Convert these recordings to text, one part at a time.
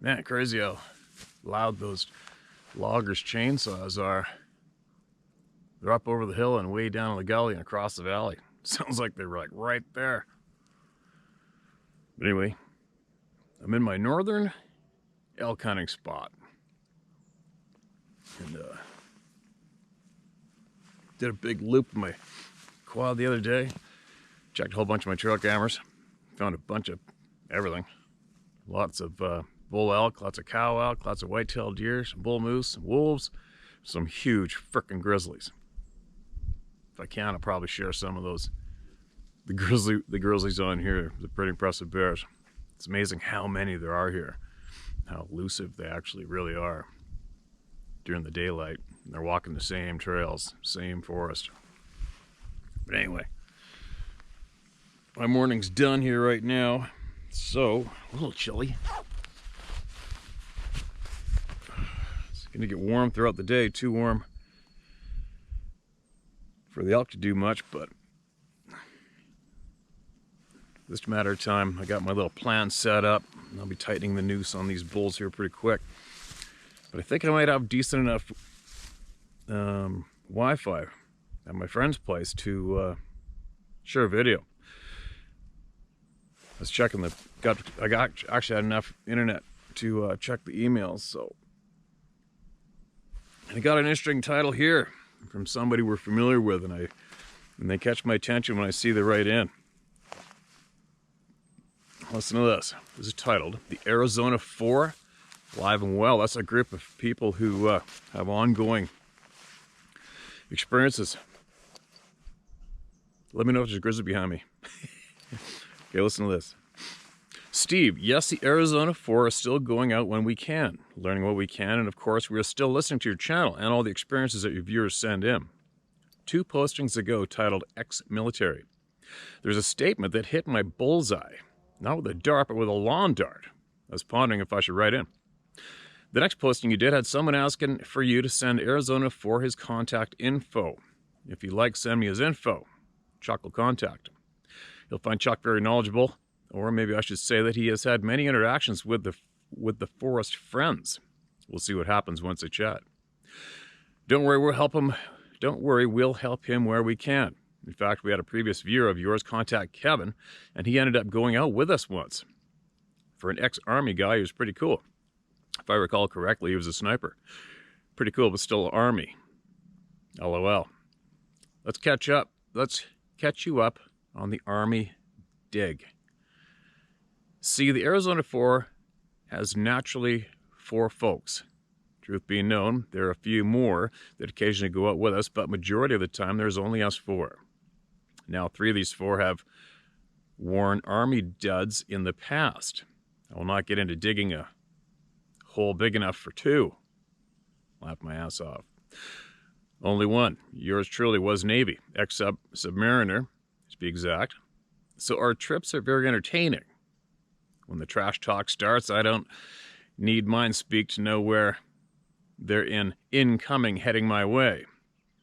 Man, crazy how loud those loggers' chainsaws are. They're up over the hill and way down in the gully and across the valley. Sounds like they're like right there. But anyway, I'm in my northern elk hunting spot. And did a big loop of my quad the other day. Checked a whole bunch of my trail cameras. Found a bunch of everything. Lots of bull elk, lots of cow elk, lots of white-tailed deer, some bull moose, some wolves, some huge frickin' grizzlies. If I can, I'll probably share some of those. The grizzlies on here, the pretty impressive bears. It's amazing how many there are here, how elusive they actually really are during the daylight. And they're walking the same trails, same forest. But anyway, my morning's done here right now, so a little chilly. It's gonna get warm throughout the day, too warm for the elk to do much, but just a matter of time. I got my little plan set up, and I'll be tightening the noose on these bulls here pretty quick. But I think I might have decent enough Wi-Fi at my friend's place to share a video. I was checking I actually had enough internet to check the emails, so. And I got an interesting title here from somebody we're familiar with, and they catch my attention when I see the right in. Listen to this. This is titled "The Arizona Four Live and Well." That's a group of people who have ongoing experiences. Let me know if there's a grizzly behind me. Okay, listen to this. Steve, yes, the Arizona Four is still going out when we can, learning what we can, and of course, we are still listening to your channel and all the experiences that your viewers send in. 2 postings ago titled "Ex-Military." There's a statement that hit my bullseye, not with a dart, but with a lawn dart. I was pondering if I should write in. The next posting you did had someone asking for you to send Arizona for his contact info. If you'd like, send me his info. Chuck will contact him. You'll find Chuck very knowledgeable, or maybe I should say that he has had many interactions with the forest friends. We'll see what happens once they chat. Don't worry, we'll help him. Don't worry, we'll help him where we can. In fact, we had a previous viewer of yours contact Kevin, and he ended up going out with us once. For an ex-Army guy, he was pretty cool. If I recall correctly, he was a sniper. Pretty cool, but still Army. LOL. Let's catch up. Let's catch you up on the Army dig. See, the Arizona 4 has naturally 4 folks. Truth being known, there are a few more that occasionally go out with us, but majority of the time there's only us 4. Now, 3 of these 4 have worn Army duds in the past. I will not get into digging a hole big enough for 2. Laugh my ass off. Only 1. Yours truly was Navy, ex-submariner, to be exact. So our trips are very entertaining. When the trash talk starts, I don't need mind speak to know where they're incoming heading my way.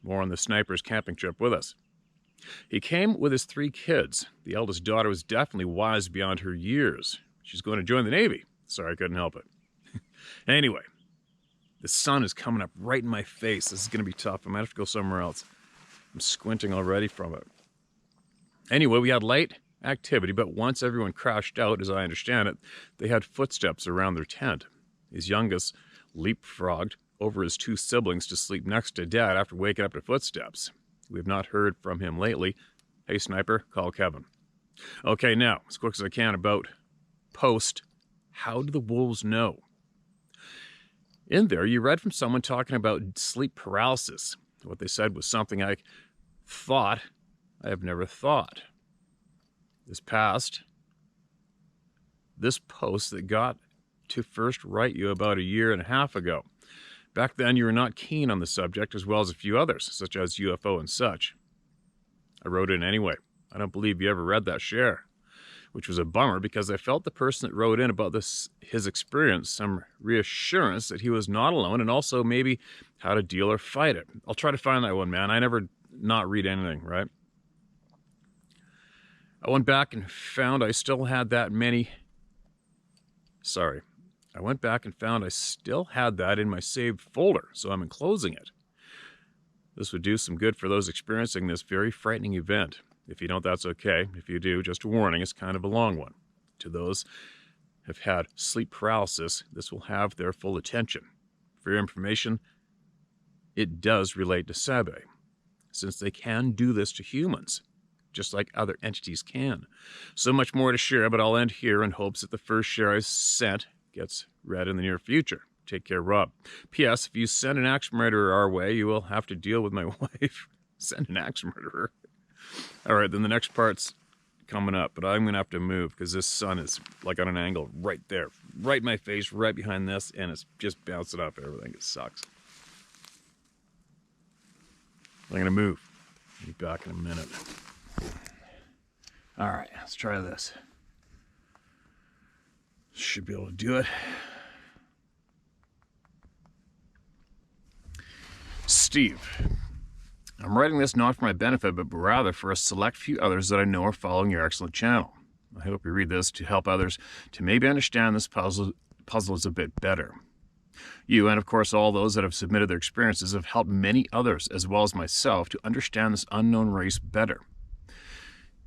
More on the sniper's camping trip with us. He came with his 3 kids. The eldest daughter was definitely wise beyond her years. She's going to join the Navy. Sorry, I couldn't help it. Anyway, the sun is coming up right in my face. This is going to be tough. I might have to go somewhere else. I'm squinting already from it. Anyway, we had light activity, but once everyone crashed out, as I understand it, they had footsteps around their tent. His youngest leapfrogged over his 2 siblings to sleep next to Dad after waking up to footsteps. We have not heard from him lately. Hey, sniper, call Kevin. Okay, now, as quick as I can about post, how do the wolves know? In there, you read from someone talking about sleep paralysis. What they said was something I thought I have never thought. This post that got to first write you about 1.5 years ago. Back then, you were not keen on the subject, as well as a few others, such as UFO and such. I wrote in anyway. I don't believe you ever read that share, which was a bummer because I felt the person that wrote in about his experience some reassurance that he was not alone, and also maybe how to deal or fight it. I'll try to find that one, man. I never not read anything, right? I went back and found I still had that many... Sorry. I went back and found I still had that in my saved folder, so I'm enclosing it. This would do some good for those experiencing this very frightening event. If you don't, that's okay. If you do, just a warning, it's kind of a long one. To those who have had sleep paralysis, this will have their full attention. For your information, it does relate to Sabe, since they can do this to humans, just like other entities can. So much more to share, but I'll end here in hopes that the first share I sent gets read in the near future. Take care, Rob. P.S. If you send an axe murderer our way, you will have to deal with my wife. Send an axe murderer. All right, then the next part's coming up, but I'm going to have to move because this sun is like on an angle right there. Right in my face, right behind this, and it's just bouncing off everything. It sucks. I'm going to move. I'll be back in a minute. All right, let's try this. Should be able to do it. Steve, I'm writing this not for my benefit, but rather for a select few others that I know are following your excellent channel. I hope you read this to help others to maybe understand this puzzle a bit better. You, and of course all those that have submitted their experiences, have helped many others, as well as myself, to understand this unknown race better.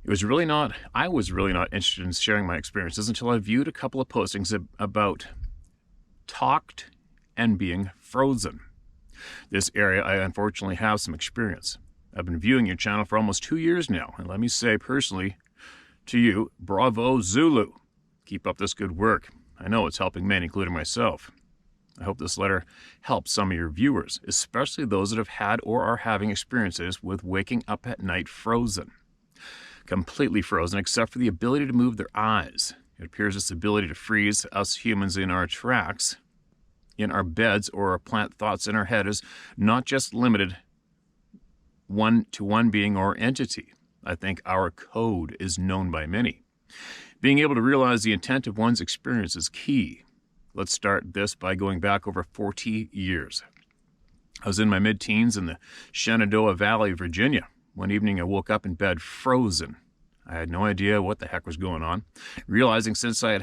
I was really not interested in sharing my experiences until I viewed a couple of postings about talked and being frozen. This area I unfortunately have some experience. I've been viewing your channel for almost 2 years now, and let me say personally to you, bravo Zulu. Keep up this good work. I know it's helping many, including myself. I hope this letter helps some of your viewers, especially those that have had or are having experiences with waking up at night frozen. Completely frozen except for the ability to move their eyes. It appears this ability to freeze us humans in our tracks, in our beds, or our plant thoughts in our head is not just limited to one being or entity. I think our code is known by many. Being able to realize the intent of one's experience is key. Let's start this by going back over 40 years. I was in my mid-teens in the Shenandoah Valley, Virginia. One evening I woke up in bed frozen. I had no idea what the heck was going on. Realizing since I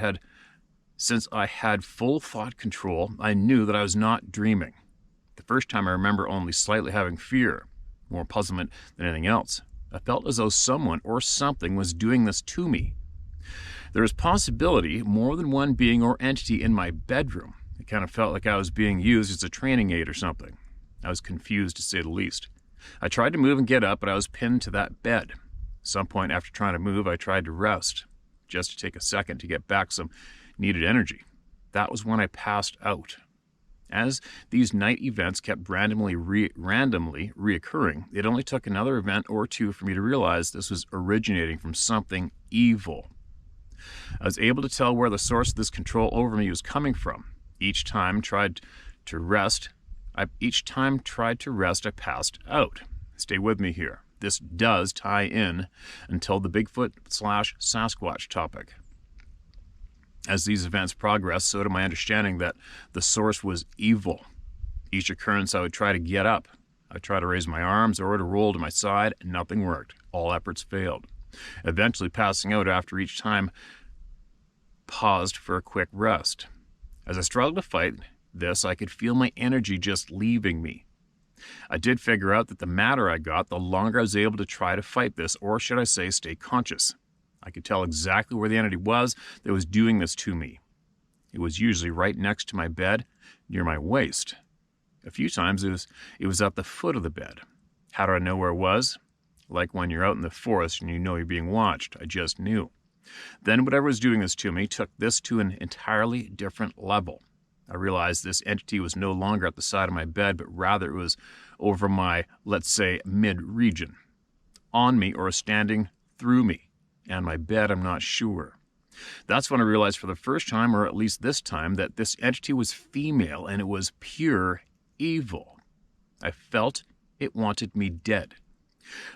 had full thought control, I knew that I was not dreaming. The first time I remember only slightly having fear, more puzzlement than anything else. I felt as though someone or something was doing this to me. There is possibility more than one being or entity in my bedroom. It kind of felt like I was being used as a training aid or something. I was confused, to say the least. I tried to move and get up, but I was pinned to that bed. At some point after trying to move, I tried to rest, just to take a second to get back some needed energy. That was when I passed out. As these night events kept randomly reoccurring, it only took another event or two for me to realize this was originating from something evil. I was able to tell where the source of this control over me was coming from. Each time tried to rest, I passed out. Stay with me here. This does tie in until the Bigfoot/Sasquatch topic. As these events progressed, so did my understanding that the source was evil. Each occurrence I would try to get up. I would try to raise my arms or to roll to my side, and nothing worked. All efforts failed. Eventually passing out after each time paused for a quick rest. As I struggled to fight this, I could feel my energy just leaving me. I did figure out that the madder I got, the longer I was able to try to fight this, or should I say stay conscious. I could tell exactly where the entity was that was doing this to me. It was usually right next to my bed, near my waist. A few times it was at the foot of the bed. How do I know where it was? Like when you're out in the forest and you know you're being watched. I just knew. Then whatever was doing this to me took this to an entirely different level. I realized this entity was no longer at the side of my bed, but rather it was over my, let's say, mid-region. On me or standing through me. And my bed, I'm not sure. That's when I realized for the first time, or at least this time, that this entity was female and it was pure evil. I felt it wanted me dead.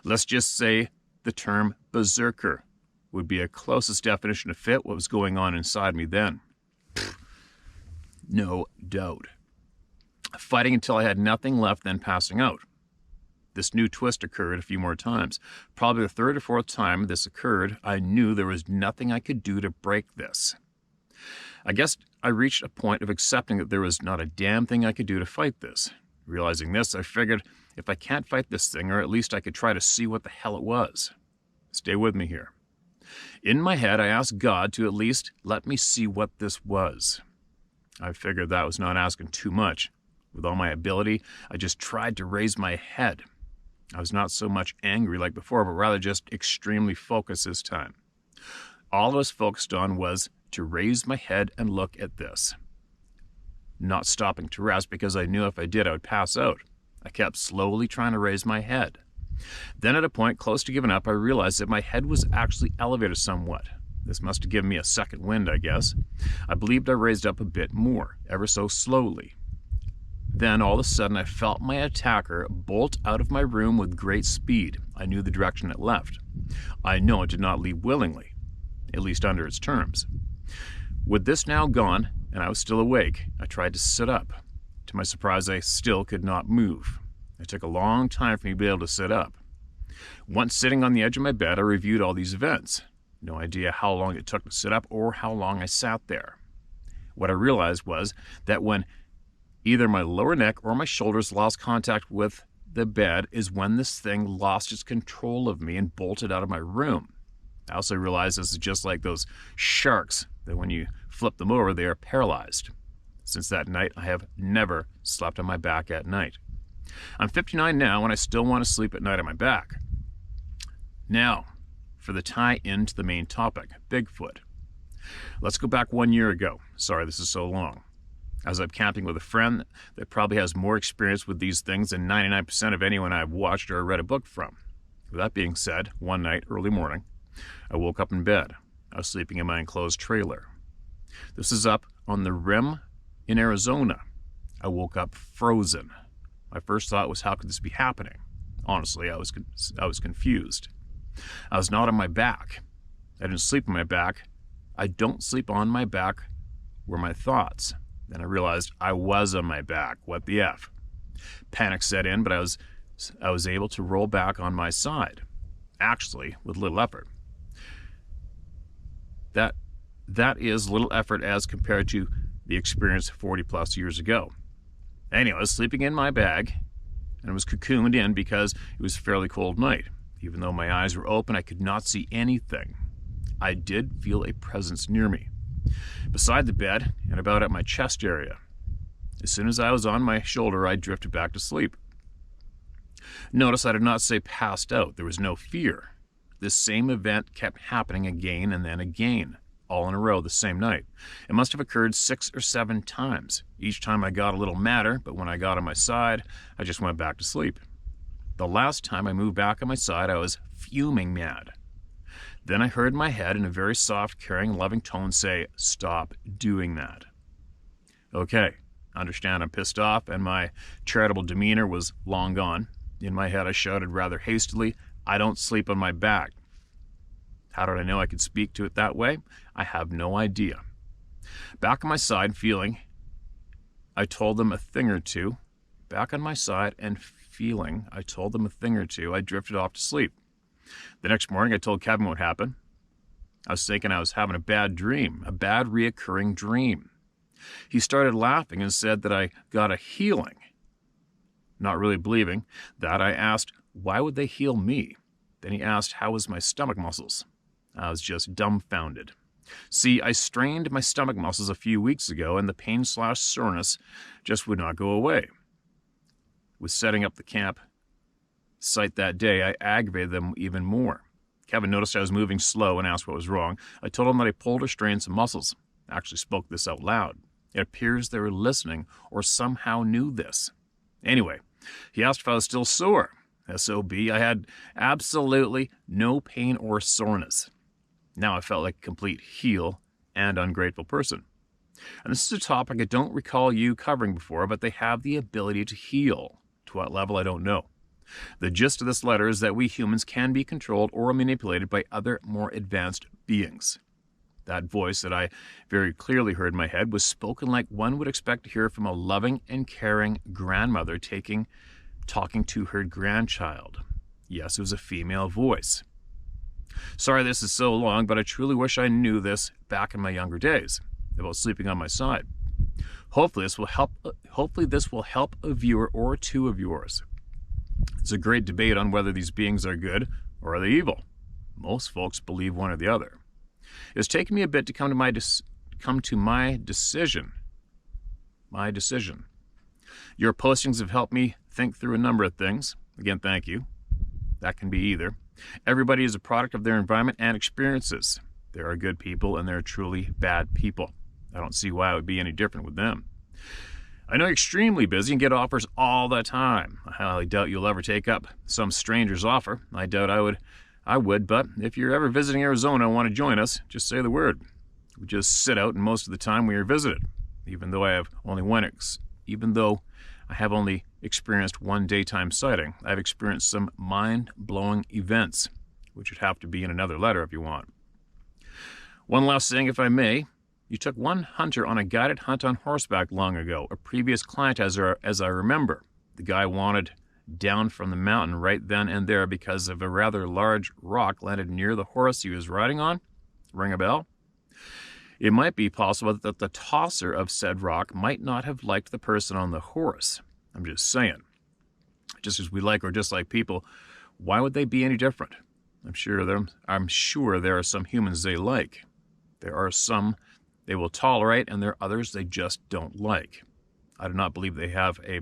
Let's just say the term berserker would be a closest definition to fit what was going on inside me then. No doubt. Fighting until I had nothing left, then passing out. This new twist occurred a few more times. Probably the third or fourth time this occurred, I knew there was nothing I could do to break this. I guess I reached a point of accepting that there was not a damn thing I could do to fight this. Realizing this, I figured if I can't fight this thing, or at least I could try to see what the hell it was. Stay with me here. In my head, I asked God to at least let me see what this was. I figured that was not asking too much. With all my ability, I just tried to raise my head. I was not so much angry like before, but rather just extremely focused this time. All I was focused on was to raise my head and look at this. Not stopping to rest because I knew if I did, I would pass out. I kept slowly trying to raise my head. Then at a point close to giving up, I realized that my head was actually elevated somewhat. This must have given me a second wind, I guess. I believed I raised up a bit more, ever so slowly. Then all of a sudden I felt my attacker bolt out of my room with great speed. I knew the direction it left. I know it did not leave willingly, at least under its terms. With this now gone, and I was still awake, I tried to sit up. To my surprise, I still could not move. It took a long time for me to be able to sit up. Once sitting on the edge of my bed, I reviewed all these events. No idea how long it took to sit up or how long I sat there. What I realized was that when either my lower neck or my shoulders lost contact with the bed is when this thing lost its control of me and bolted out of my room. I also realized this is just like those sharks that when you flip them over, they are paralyzed. Since that night, I have never slept on my back at night. I'm 59 now, and I still want to sleep at night on my back. Now, for the tie-in to the main topic, Bigfoot. Let's go back 1 year ago. Sorry, this is so long. I was up camping with a friend that probably has more experience with these things than 99% of anyone I've watched or read a book from. With that being said, one night, early morning, I woke up in bed. I was sleeping in my enclosed trailer. This is up on the rim in Arizona. I woke up frozen. My first thought was, how could this be happening? Honestly, I was confused. I was not on my back. I didn't sleep on my back. I don't sleep on my back were my thoughts. Then I realized I was on my back. What the F? Panic set in, but I was able to roll back on my side. Actually, with little effort. That is little effort as compared to the experience 40 plus years ago. Anyway, I was sleeping in my bag, and I was cocooned in because it was a fairly cold night. Even though my eyes were open, I could not see anything. I did feel a presence near me, beside the bed and about at my chest area. As soon as I was on my shoulder, I drifted back to sleep. Notice I did not say passed out. There was no fear. This same event kept happening again and then again, all in a row the same night. It must have occurred 6 or 7 times. Each time I got a little madder, but when I got on my side, I just went back to sleep. The last time I moved back on my side, I was fuming mad. Then I heard my head in a very soft, caring, loving tone say, "Stop doing that." Okay, understand I'm pissed off, and my charitable demeanor was long gone. In my head, I shouted rather hastily, "I don't sleep on my back." How did I know I could speak to it that way? I have no idea. Back on my side, feeling, I told them a thing or two. Back on my side and feeling, I told them a thing or two. I drifted off to sleep. The next morning, I told Kevin what happened. I was thinking I was having a bad dream, a bad reoccurring dream. He started laughing and said that I got a healing. Not really believing that, I asked, why would they heal me? Then he asked, how was my stomach muscles? I was just dumbfounded. See, I strained my stomach muscles a few weeks ago, and the pain/soreness just would not go away. With setting up the camp site that day, I aggravated them even more. Kevin noticed I was moving slow and asked what was wrong. I told him that I pulled or strained some muscles. I actually spoke this out loud. It appears they were listening or somehow knew this. Anyway, he asked if I was still sore. SOB, I had absolutely no pain or soreness. Now I felt like a complete heel and ungrateful person. And this is a topic I don't recall you covering before, but they have the ability to heal. To what level, I don't know. The gist of this letter is that we humans can be controlled or manipulated by other, more advanced beings. That voice that I very clearly heard in my head was spoken like one would expect to hear from a loving and caring grandmother talking to her grandchild. Yes, it was a female voice. Sorry this is so long, but I truly wish I knew this back in my younger days. about sleeping on my side. Hopefully this will help. Hopefully this will help a viewer or two of yours. It's a great debate on whether these beings are good or are they evil. Most folks believe one or the other. It's taken me a bit to come to my decision. My decision. Your postings have helped me think through a number of things. Again, thank you. That can be either. Everybody is a product of their environment and experiences. There are good people and there are truly bad people. I don't see why it would be any different with them. I know you're extremely busy and get offers all the time. I highly doubt you'll ever take up some stranger's offer. I doubt I would, but if you're ever visiting Arizona and want to join us, just say the word. We just sit out, and most of the time we are visited. Even though I have only experienced one daytime sighting, I've experienced some mind-blowing events, which would have to be in another letter if you want. One last thing, if I may. You took one hunter on a guided hunt on horseback long ago, a previous client as I remember. The guy wanted down from the mountain right then and there because of a rather large rock landed near the horse he was riding on. Ring a bell? It might be possible that the tosser of said rock might not have liked the person on the horse. I'm just saying. Just as we like or dislike people, why would they be any different? I'm sure there are some humans they like. There are some they will tolerate, and there are others they just don't like. I do not believe they have a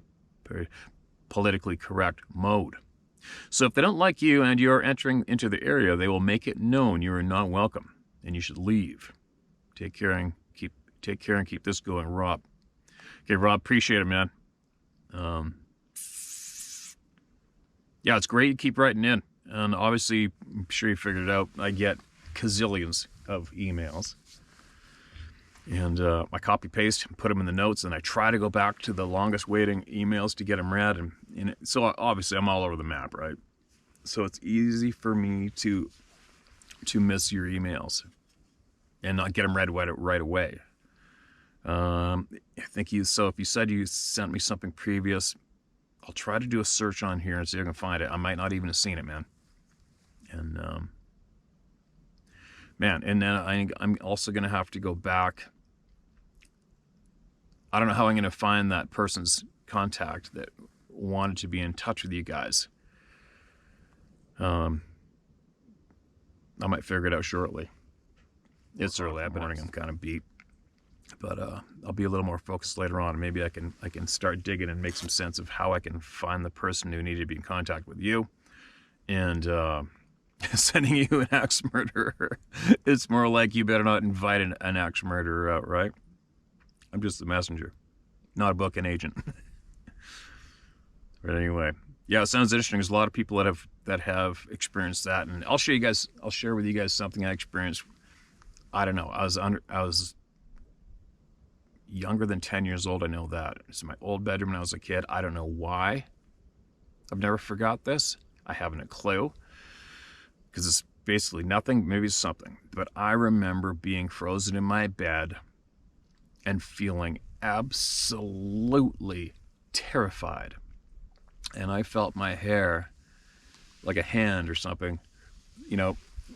politically correct mode. So if they don't like you and you're entering into the area, they will make it known you are not welcome and you should leave. Take care and keep this going, Rob. Okay, Rob, appreciate it, man. Yeah, it's great you keep writing in. And obviously, I'm sure you figured it out, I get gazillions of emails. And I copy-paste and put them in the notes, and I try to go back to the longest-waiting emails to get them read. And so obviously I'm all over the map, right? So it's easy for me to miss your emails and not get them read right away. I think so if you said you sent me something previous, I'll try to do a search on here and see if I can find it. I might not even have seen it, man. And and then I'm also going to have to go back. I don't know how I'm going to find that person's contact that wanted to be in touch with you guys. I might figure it out shortly. It's early. I'm kind of beat. But I'll be a little more focused later on. Maybe I can start digging and make some sense of how I can find the person who needed to be in contact with you. And sending you an axe murderer. It's more like you better not invite an axe murderer out, right? I'm just the messenger, not a booking agent. But anyway, yeah, it sounds interesting. There's a lot of people that have experienced that, and I'll share with you guys something I experienced. I don't know. I was younger than 10 years old. I know that. It's in my old bedroom when I was a kid. I don't know why. I've never forgot this. I haven't a clue. Because it's basically nothing, maybe it's something. But I remember being frozen in my bed and feeling absolutely terrified. And I felt my hair, like a hand or something,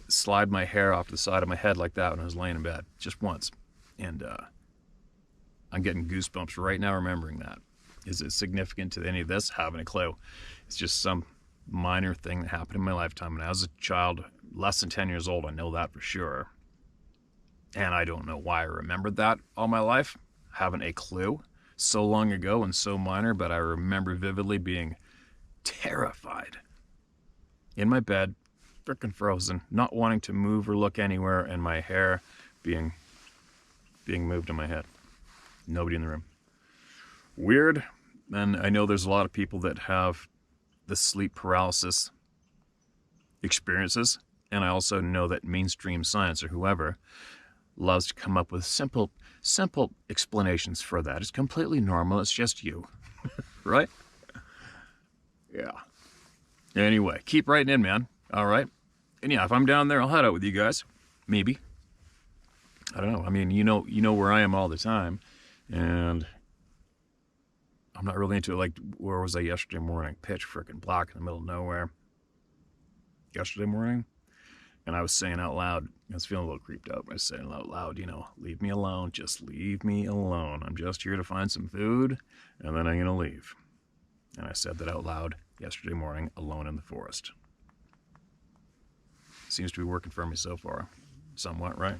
slide my hair off the side of my head like that when I was laying in bed, just once. And I'm getting goosebumps right now remembering that. Is it significant to any of this? Haven't a clue. It's just some minor thing that happened in my lifetime when I was a child, less than 10 years old. I know that for sure. And I don't know why I remembered that all my life. Haven't a clue. So long ago and so minor, but I remember vividly being terrified in my bed, frickin' frozen, not wanting to move or look anywhere, and my hair being moved in my head. Nobody in the room. Weird. And I know there's a lot of people that have the sleep paralysis experiences, and I also know that mainstream science or whoever loves to come up with simple explanations for that. It's completely normal. It's just you, right? Yeah. Anyway, keep writing in, man. All right. And yeah, if I'm down there, I'll head out with you guys. Maybe. I don't know. I mean, you know where I am all the time, and I'm not really into it. Like, where was I yesterday morning? Pitch frickin' black in the middle of nowhere. Yesterday morning? And I was saying out loud, I was feeling a little creeped out. I was saying out loud, leave me alone. Just leave me alone. I'm just here to find some food, and then I'm going to leave. And I said that out loud yesterday morning, alone in the forest. Seems to be working for me so far. Somewhat, right?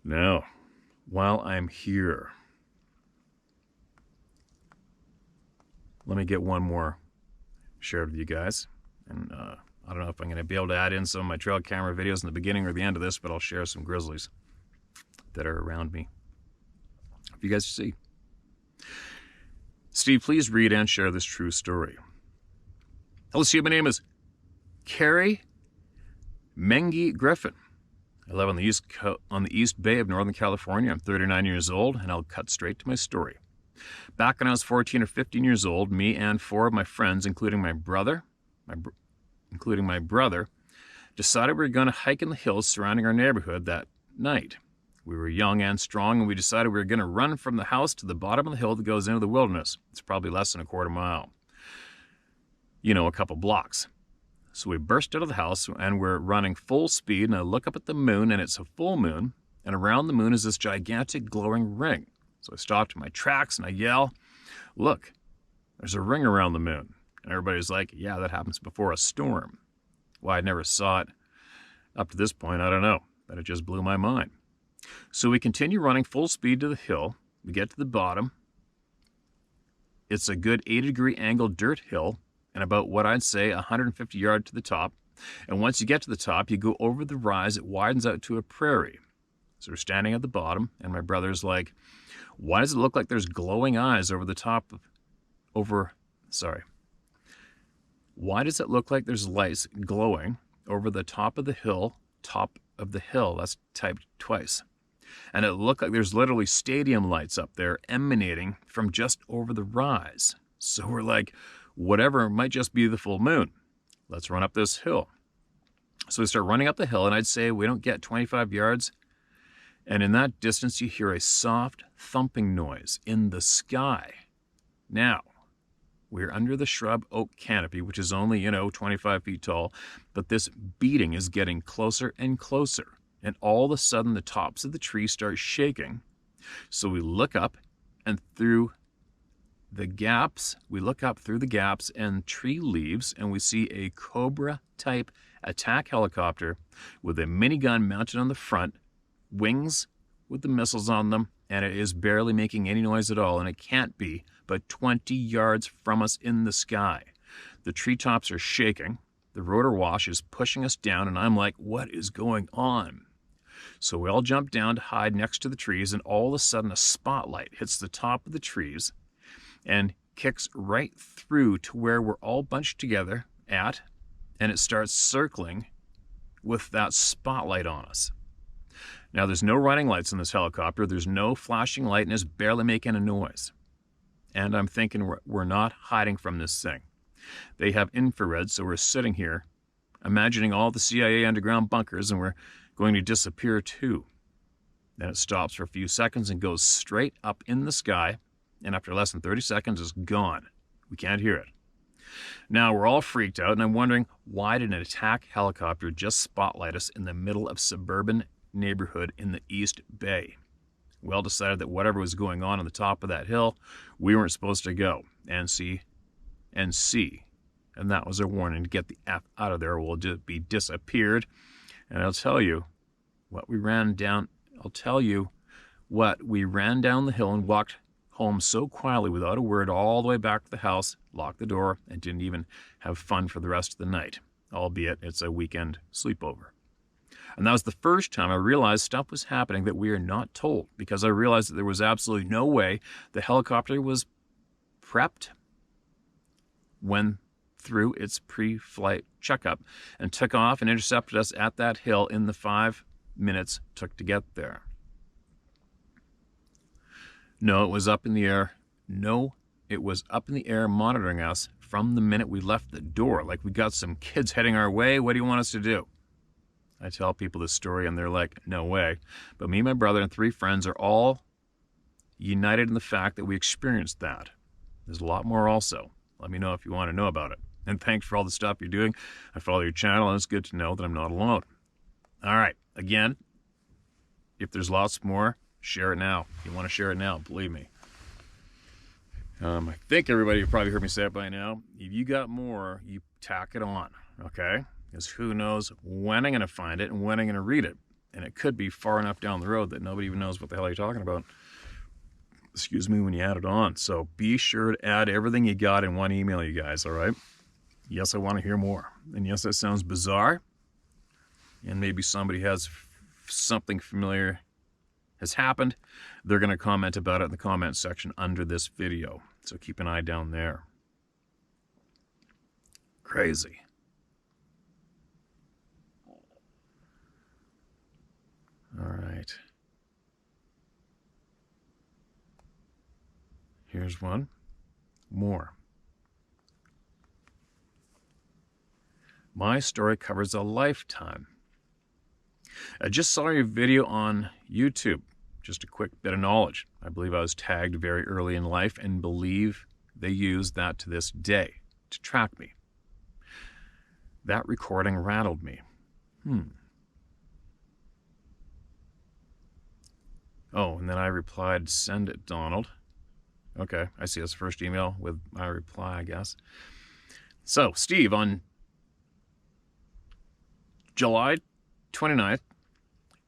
Now, while I'm here, let me get one more shared with you guys. And I don't know if I'm going to be able to add in some of my trail camera videos in the beginning or the end of this, but I'll share some grizzlies that are around me for you guys to see. Steve, please read and share this true story. Hello, Steve. My name is Carrie Mengi Griffin. I live on the East Bay of Northern California. I'm 39 years old, and I'll cut straight to my story. Back when I was 14 or 15 years old, me and 4 of my friends, including my brother, decided we were going to hike in the hills surrounding our neighborhood that night. We were young and strong, and we decided we were going to run from the house to the bottom of the hill that goes into the wilderness. It's probably less than a quarter mile. A couple blocks. So we burst out of the house, and we're running full speed, and I look up at the moon, and it's a full moon, and around the moon is this gigantic glowing ring. So I stopped in my tracks, and I yell, "Look, there's a ring around the moon." And everybody's like, "Yeah, that happens before a storm." Why I never saw it up to this point, I don't know, but it just blew my mind. So we continue running full speed to the hill. We get to the bottom. It's a good 80-degree angle dirt hill, and about what I'd say 150 yards to the top. And once you get to the top, you go over the rise. It widens out to a prairie. So we're standing at the bottom, and my brother's like, "Why does it look like there's glowing eyes over the top Why does it look like there's lights glowing over the top of the hill? Top of the hill." That's typed twice. And it looked like there's literally stadium lights up there emanating from just over the rise. So we're like, whatever, it might just be the full moon. Let's run up this hill. So we start running up the hill, and I'd say we don't get 25 yards. And in that distance, you hear a soft thumping noise in the sky. Now, we're under the shrub oak canopy, which is only, 25 feet tall, but this beating is getting closer and closer. And all of a sudden, the tops of the trees start shaking. So we look up, and through the gaps and tree leaves, and we see a Cobra-type attack helicopter with a minigun mounted on the front, wings with the missiles on them, and it is barely making any noise at all, and it can't be but 20 yards from us in the sky. The treetops are shaking. The rotor wash is pushing us down, and I'm like, what is going on? So we all jump down to hide next to the trees, and all of a sudden a spotlight hits the top of the trees and kicks right through to where we're all bunched together at, and it starts circling with that spotlight on us. Now, there's no running lights in this helicopter. There's no flashing light, and it's barely making a noise. And I'm thinking we're not hiding from this thing. They have infrared, so we're sitting here imagining all the CIA underground bunkers, and we're going to disappear too. Then it stops for a few seconds and goes straight up in the sky, and after less than 30 seconds, it's gone. We can't hear it. Now, we're all freaked out, and I'm wondering, why did an attack helicopter just spotlight us in the middle of suburban neighborhood in the East Bay? We all decided that whatever was going on the top of that hill, we weren't supposed to go and see. And that was our warning to get the F out of there, or we'll just be disappeared. And I'll tell you what, we ran down the hill and walked home so quietly without a word all the way back to the house, locked the door, and didn't even have fun for the rest of the night, albeit it's a weekend sleepover. And that was the first time I realized stuff was happening that we are not told, because I realized that there was absolutely no way the helicopter was prepped, went through its pre-flight checkup, and took off and intercepted us at that hill in the 5 minutes it took to get there. No, it was up in the air. It was up in the air monitoring us from the minute we left the door, like we got some kids heading our way. What do you want us to do? I tell people this story, and they're like, no way. But me, my brother, and 3 friends are all united in the fact that we experienced that. There's a lot more also. Let me know if you want to know about it. And thanks for all the stuff you're doing. I follow your channel, and it's good to know that I'm not alone. All right. Again, if there's lots more, share it now. If you want to share it now, believe me. I think everybody probably heard me say it by now. If you got more, you tack it on, okay? Because who knows when I'm going to find it and when I'm going to read it. And it could be far enough down the road that nobody even knows what the hell you're talking about. Excuse me, when you add it on. So be sure to add everything you got in one email, you guys, all right? Yes, I want to hear more. And yes, that sounds bizarre. And maybe somebody has something familiar has happened. They're going to comment about it in the comment section under this video. So keep an eye down there. Crazy. All right. Here's one more. My story covers a lifetime. I just saw your video on YouTube. Just a quick bit of knowledge. I believe I was tagged very early in life and believe they use that to this day to track me. That recording rattled me. Oh, and then I replied, "Send it, Donald." Okay, I see this first email with my reply, I guess. So, Steve, on July 29th,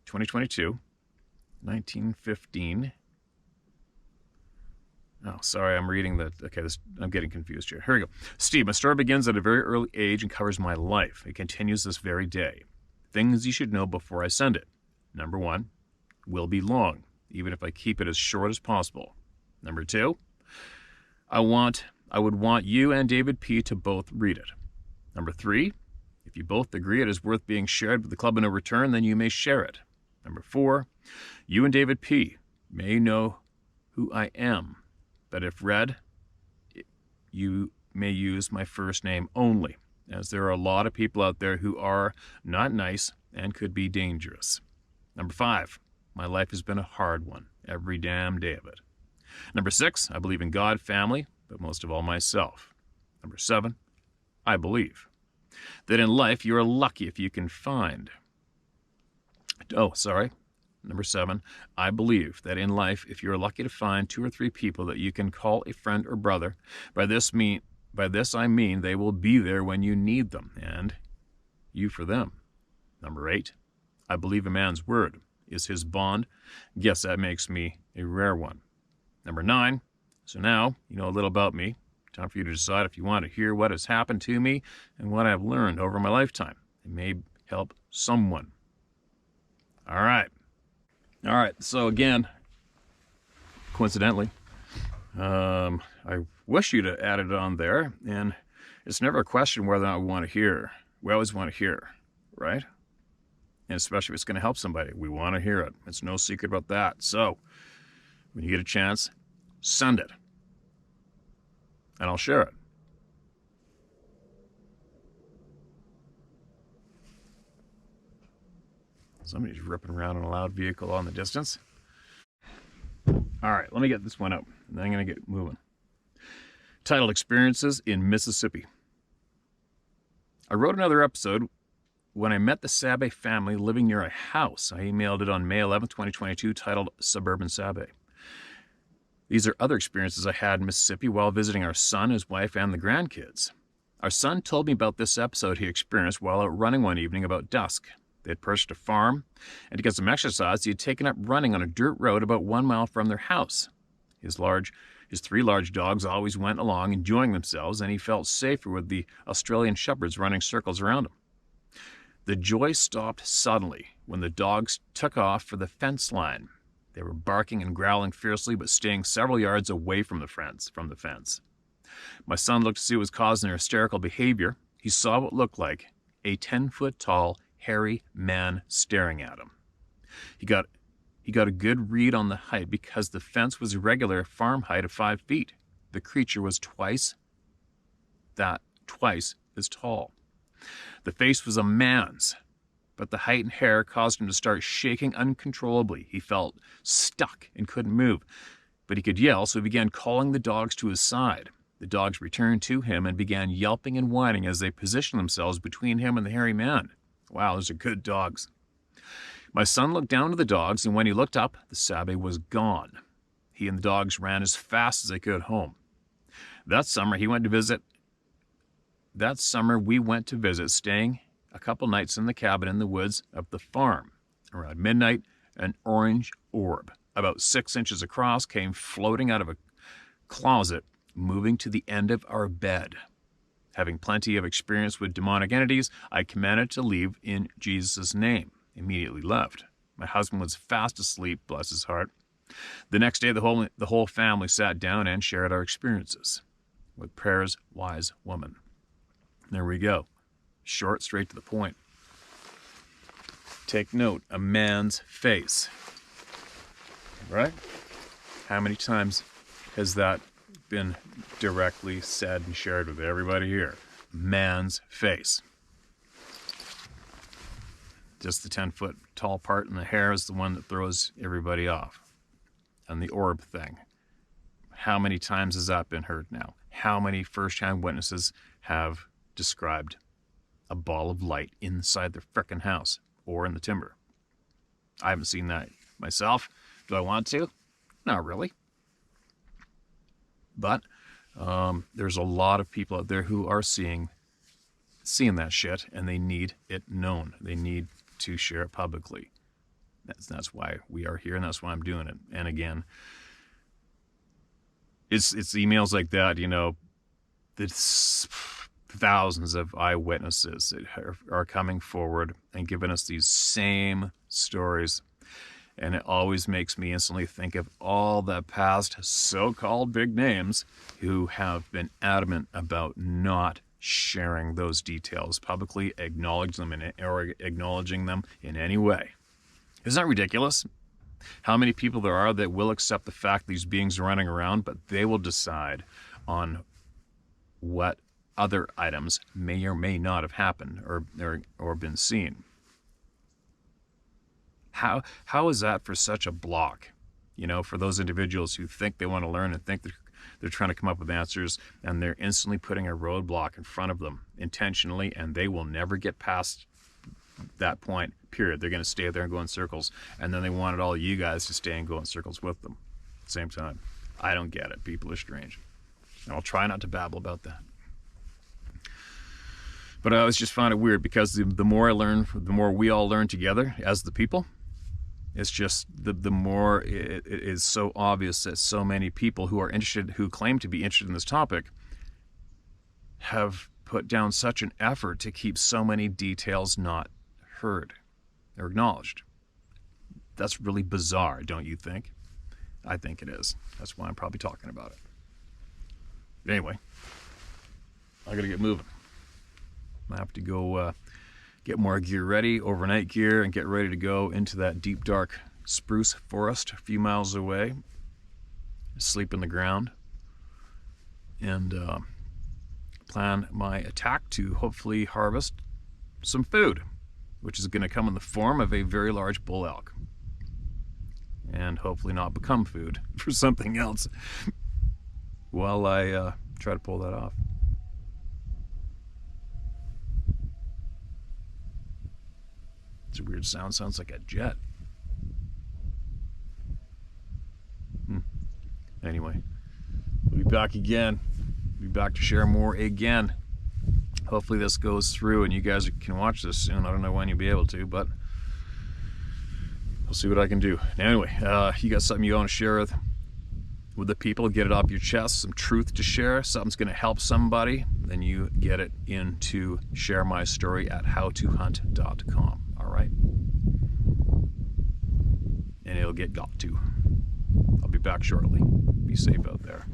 2022, 1915. Oh, sorry, I'm reading the... Okay, I'm getting confused here. Here we go. Steve, my story begins at a very early age and covers my life. It continues this very day. Things you should know before I send it. Number 1, will be long, even if I keep it as short as possible. Number 2, I would want you and David P. to both read it. Number 3, if you both agree it is worth being shared with the Club of No Return, then you may share it. Number 4, you and David P. may know who I am, but if read, you may use my first name only, as there are a lot of people out there who are not nice and could be dangerous. Number 5, my life has been a hard one, every damn day of it. Number 6, I believe in God, family, but most of all myself. Number 7, I believe that in life you are lucky if you can find... Number 7, I believe that in life, if you're lucky to find 2 or 3 people that you can call a friend or brother, by this I mean they will be there when you need them, and you for them. Number 8, I believe a man's word is his bond. Guess that makes me a rare one. Number 9, so now you know a little about me. Time for you to decide if you want to hear what has happened to me and what I've learned over my lifetime. It may help someone. All right, so again, coincidentally, I wish you'd have added it on there, and it's never a question whether or not we want to hear. We always want to hear, right? And especially if it's going to help somebody, we want to hear it. It's no secret about that. So, when you get a chance, send it, and I'll share it. Somebody's ripping around in a loud vehicle on the distance. All right, let me get this one out, and then I'm going to get moving. Titled Experiences in Mississippi. I wrote another episode when I met the Sabe family living near a house. I emailed it on May 11, 2022, titled Suburban Sabe. These are other experiences I had in Mississippi while visiting our son, his wife, and the grandkids. Our son told me about this episode he experienced while out running one evening about dusk. They had purchased a farm, and to get some exercise, he had taken up running on a dirt road about 1 mile from their house. His 3 large dogs always went along enjoying themselves, and he felt safer with the Australian shepherds running circles around him. The joy stopped suddenly when the dogs took off for the fence line. They were barking and growling fiercely, but staying several yards away from the fence. My son looked to see what was causing their hysterical behavior. He saw what looked like a 10-foot-tall, hairy man staring at him. He got a good read on the height because the fence was a regular farm height of 5 feet. The creature was twice as tall. The face was a man's, but the height and hair caused him to start shaking uncontrollably. He felt stuck and couldn't move, but he could yell, so he began calling the dogs to his side. The dogs returned to him and began yelping and whining as they positioned themselves between him and the hairy man. Wow, those are good dogs. My son looked down to the dogs, and when he looked up, the Sabe was gone. He and the dogs ran as fast as they could home. That summer, we went to visit, staying a couple nights in the cabin in the woods of the farm. Around midnight, an orange orb, about 6 inches across, came floating out of a closet, moving to the end of our bed. Having plenty of experience with demonic entities, I commanded to leave in Jesus' name. Immediately left. My husband was fast asleep, bless his heart. The next day, the whole family sat down and shared our experiences. With prayers, wise woman. There we go. Short, straight to the point. Take note, a man's face. Right? How many times has that been directly said and shared with everybody here? Man's face. Just the 10-foot tall part in the hair is the one that throws everybody off. And the orb thing. How many times has that been heard now? How many first-hand witnesses have described a ball of light inside their frickin' house or in the timber? I haven't seen that myself. Do I want to? Not really. But there's a lot of people out there who are seeing that shit, and they need it known. They need to share it publicly. That's why we are here, and that's why I'm doing it. And again, it's emails like that, you know, it's thousands of eyewitnesses that are coming forward and giving us these same stories. And it always makes me instantly think of all the past so-called big names who have been adamant about not sharing those details publicly, acknowledging them in any way. Isn't that ridiculous? How many people there are that will accept the fact these beings are running around, but they will decide on what other items may or may not have happened or been seen. How is that for such a block? You know, for those individuals who think they want to learn and think they're trying to come up with answers, and they're instantly putting a roadblock in front of them intentionally, and they will never get past that point, period. They're going to stay there and go in circles, and then they wanted all you guys to stay and go in circles with them at the same time. I don't get it. People are strange. And I'll try not to babble about that. But I always just find it weird, because the more I learn, the more we all learn together as the people. It's just the more it is so obvious that so many people who are interested, who claim to be interested in this topic, have put down such an effort to keep so many details not heard or acknowledged. That's really bizarre, don't you think? I think it is. That's why I'm probably talking about it. But anyway, I gotta get moving. I have to go get more gear ready, overnight gear, and get ready to go into that deep, dark spruce forest a few miles away, sleep in the ground, and plan my attack to hopefully harvest some food, which is going to come in the form of a very large bull elk, and hopefully not become food for something else while I try to pull that off. It's a weird sound. Sounds like a jet. Anyway, we'll be back again. We'll be back to share more again. Hopefully this goes through and you guys can watch this soon. I don't know when you'll be able to, but I'll see what I can do. Anyway, you got something you want to share with the people, get it off your chest, some truth to share, something's going to help somebody, then you get it into Share My Story at howtohunt.com. All right? And it'll get got to. I'll be back shortly. Be safe out there.